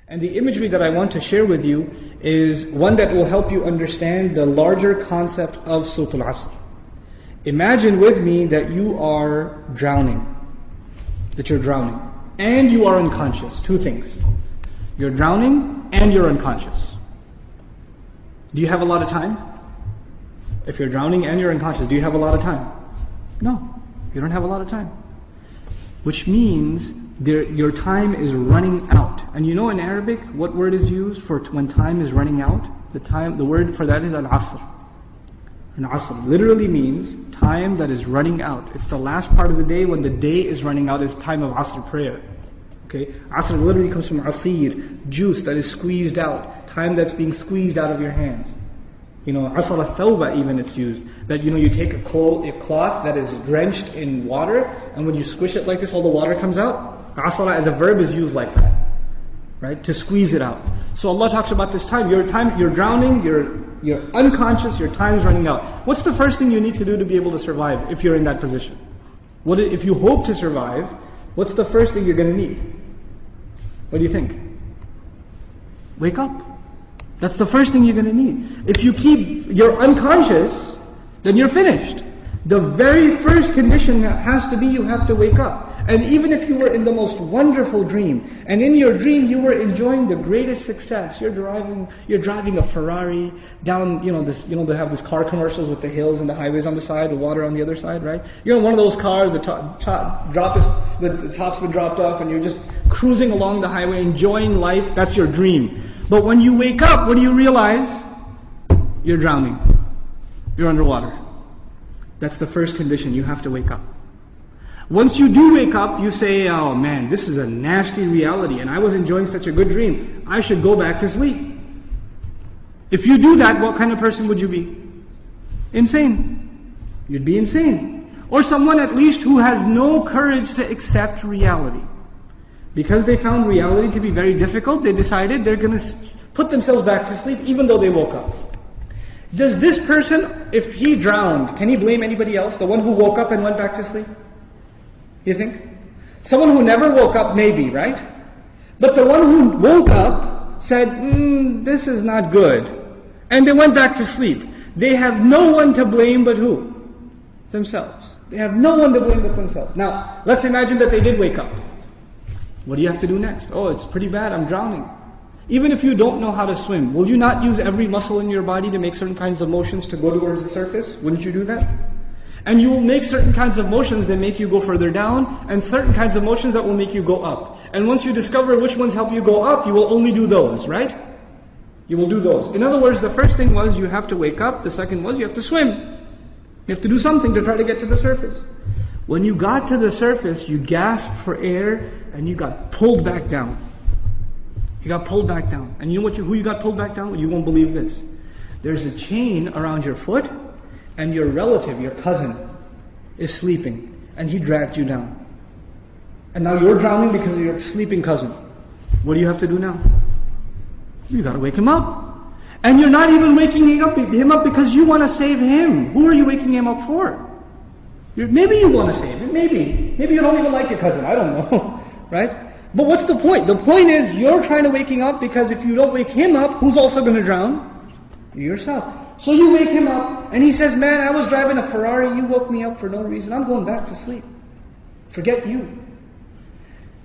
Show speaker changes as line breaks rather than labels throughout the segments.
And the imagery that I want to share with you is one that will help you understand the larger concept of Surah Al-Asr. Imagine with me that you are drowning. And you are unconscious. Two things. You're drowning and you're unconscious. Do you have a lot of time? If you're drowning and you're unconscious, do you have a lot of time? No, you don't have a lot of time. Which means your time is running out. And you know in Arabic, what word is used for when time is running out? The word for that is al-asr. And asr literally means time that is running out. It's the last part of the day when the day is running out. It's time of asr prayer. Okay, asr literally comes from asir, juice that is squeezed out, time that's being squeezed out of your hands. You know, asr al-thawba even it's used. That you take a cloth that is drenched in water, and when you squish it like this, all the water comes out. Asra as a verb is used like that, right? To squeeze it out. So Allah talks about this time. You're drowning, you're unconscious, your time's running out. What's the first thing you need to do to be able to survive if you're in that position? If you hope to survive, what's the first thing you're going to need? What do you think? Wake up. That's the first thing you're going to need. If you're unconscious, then you're finished. The very first condition has to be you have to wake up. And even if you were in the most wonderful dream, and in your dream you were enjoying the greatest success, you're driving a Ferrari down, they have these car commercials with the hills and the highways on the side, the water on the other side, right? You're in one of those cars, the top's been dropped off, and you're just cruising along the highway, enjoying life. That's your dream. But when you wake up, what do you realize? You're drowning. You're underwater. That's the first condition. You have to wake up. Once you do wake up, you say, oh man, this is a nasty reality and I was enjoying such a good dream. I should go back to sleep. If you do that, what kind of person would you be? Insane. You'd be insane. Or someone at least who has no courage to accept reality. Because they found reality to be very difficult, they decided they're going to put themselves back to sleep even though they woke up. Does this person, if he drowned, can he blame anybody else? The one who woke up and went back to sleep? You think? Someone who never woke up, maybe, right? But the one who woke up said, this is not good. And they went back to sleep. They have no one to blame but who? Themselves. They have no one to blame but themselves. Now, let's imagine that they did wake up. What do you have to do next? Oh, it's pretty bad, I'm drowning. Even if you don't know how to swim, will you not use every muscle in your body to make certain kinds of motions to go towards the surface? Wouldn't you do that? And you will make certain kinds of motions that make you go further down, and certain kinds of motions that will make you go up. And once you discover which ones help you go up, you will only do those, right? You will do those. In other words, the first thing was you have to wake up. The second was you have to swim. You have to do something to try to get to the surface. When you got to the surface, you gasped for air, and you got pulled back down. You got pulled back down. And you know who you got pulled back down? You won't believe this. There's a chain around your foot, and your relative, your cousin, is sleeping, and he dragged you down. And now you're drowning because of your sleeping cousin. What do you have to do now? You got to wake him up. And you're not even waking him up because you want to save him. Who are you waking him up for? Maybe you want to save him, maybe. Maybe you don't even like your cousin, I don't know, right? But what's the point? The point is you're trying to wake him up because if you don't wake him up, who's also going to drown? You yourself. So you wake him up, and he says, man, I was driving a Ferrari, you woke me up for no reason, I'm going back to sleep. Forget you.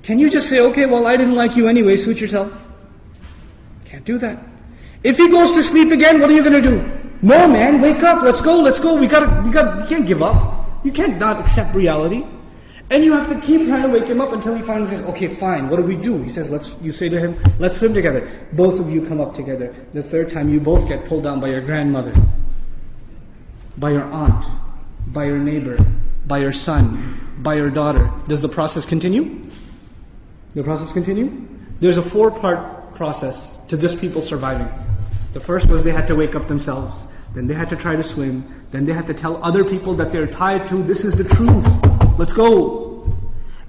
Can you just say, okay, well, I didn't like you anyway, suit yourself? Can't do that. If he goes to sleep again, what are you going to do? No, man, wake up, let's go, you can't give up. You can't not accept reality. And you have to keep trying to wake him up until he finally says, okay, fine, what do we do? He says, you say to him, let's swim together. Both of you come up together. The third time, you both get pulled down by your grandmother, by your aunt, by your neighbor, by your son, by your daughter. Does the process continue? The process continue? There's a 4-part process to this people surviving. The first was they had to wake up themselves. Then they had to try to swim. Then they had to tell other people that they're tied to, this is the truth. Let's go.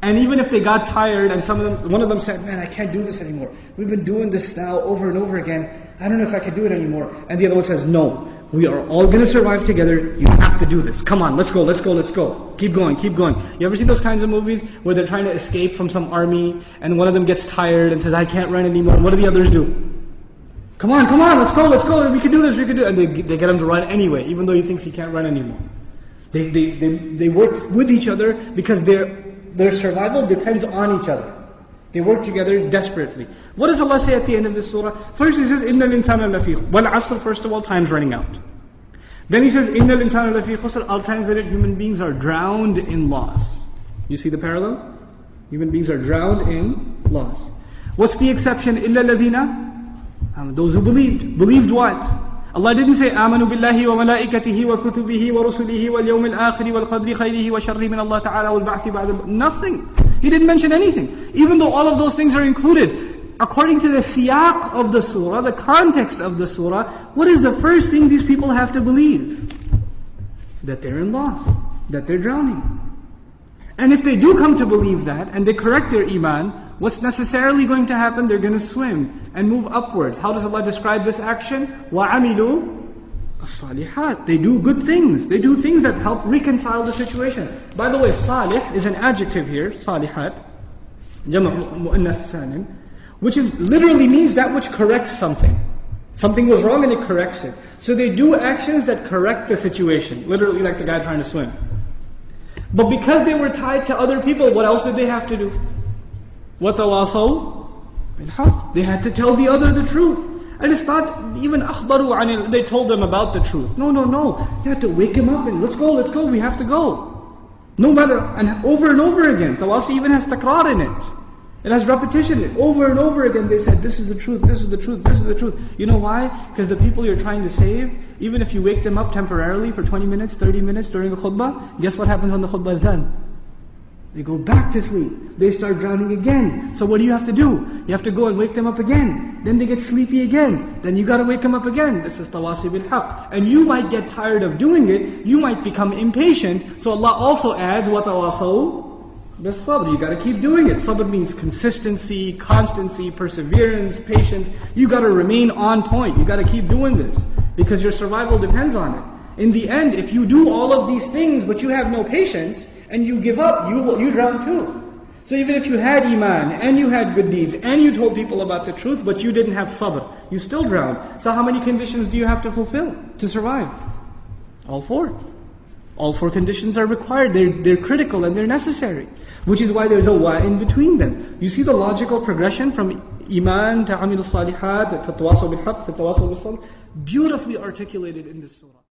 And even if they got tired and one of them said, man, I can't do this anymore. We've been doing this now over and over again. I don't know if I can do it anymore. And the other one says, no, We are all going to survive together. You have to do this. Come on, let's go, let's go, let's go. Keep going, keep going. You ever seen those kinds of movies where they're trying to escape from some army and one of them gets tired and says, I can't run anymore. What do the others do? Come on, let's go. We can do this, we can do it. And they get him to run anyway, even though he thinks he can't run anymore. They work with each other because their survival depends on each other. They work together desperately. What does Allah say at the end of this surah? First He says, إِنَّ الْإِنسَانَ لَفِي Wal asr, first of all, time's running out. Then He says, إِنَّ الْإِنسَانَ لَفِي خُسْرٍ. I'll translate it, human beings are drowned in loss. You see the parallel? Human beings are drowned in loss. What's the exception? إِلَّا الَّذِينَ Those who believed. Believed what? Allah didn't say, آمَنُوا بِاللَّهِ وَمَلَائِكَتِهِ وَكُتُبِهِ وَرُسُلِهِ وَالْيَوْمِ الْآخِرِ وَالْقَدْرِ خَيْرِهِ وَشَرِّهِ مِنَ اللَّهِ تَعَالَى وَالْبَعْثِ بَعْدَ. Nothing. He didn't mention anything. Even though all of those things are included. According to the siyaq of the surah, the context of the surah, what is the first thing these people have to believe? That they're in loss. That they're drowning. And if they do come to believe that, and they correct their iman, what's necessarily going to happen? They're going to swim and move upwards. How does Allah describe this action? وَعَمِلُوا الصَّالِحَاتِ. They do good things. They do things that help reconcile the situation. By the way, salih is an adjective here, salihat, jama' mu'annath salim, which is literally means that which corrects something. Something was wrong and it corrects it. So they do actions that correct the situation. Literally like the guy trying to swim. But because they were tied to other people, what else did they have to do? وَتَوَاصَوْا بِالْحَقِّ. They had to tell the other the truth. And it's not even أخبروا عن it. They told them about the truth. No. You have to wake him up and let's go, we have to go. No matter, and over again. Tawasi even has takrar in it. It has repetition. Over and over again they said, this is the truth, this is the truth, this is the truth. You know why? Because the people you're trying to save, even if you wake them up temporarily for 20 minutes, 30 minutes during the khutbah, guess what happens when the khutbah is done? They go back to sleep. They start drowning again. So what do you have to do? You have to go and wake them up again. Then they get sleepy again. Then you got to wake them up again. This is tawasi bil haqq. And you might get tired of doing it. You might become impatient. So Allah also adds, وَتَوَاصَوْا بِالصَّبْرِ. You got to keep doing it. Sabr means consistency, constancy, perseverance, patience. You got to remain on point. You got to keep doing this. Because your survival depends on it. In the end, if you do all of these things but you have no patience, and you give up, you drown too. So even if you had iman, and you had good deeds, and you told people about the truth, but you didn't have sabr, you still drown. So how many conditions do you have to fulfill to survive? All four. All four conditions are required. They're critical and they're necessary. Which is why there's a wa in between them. You see the logical progression from iman to amil salihat, to tawasaw bil haqq, to tawasaw bil sabr, beautifully articulated in this surah.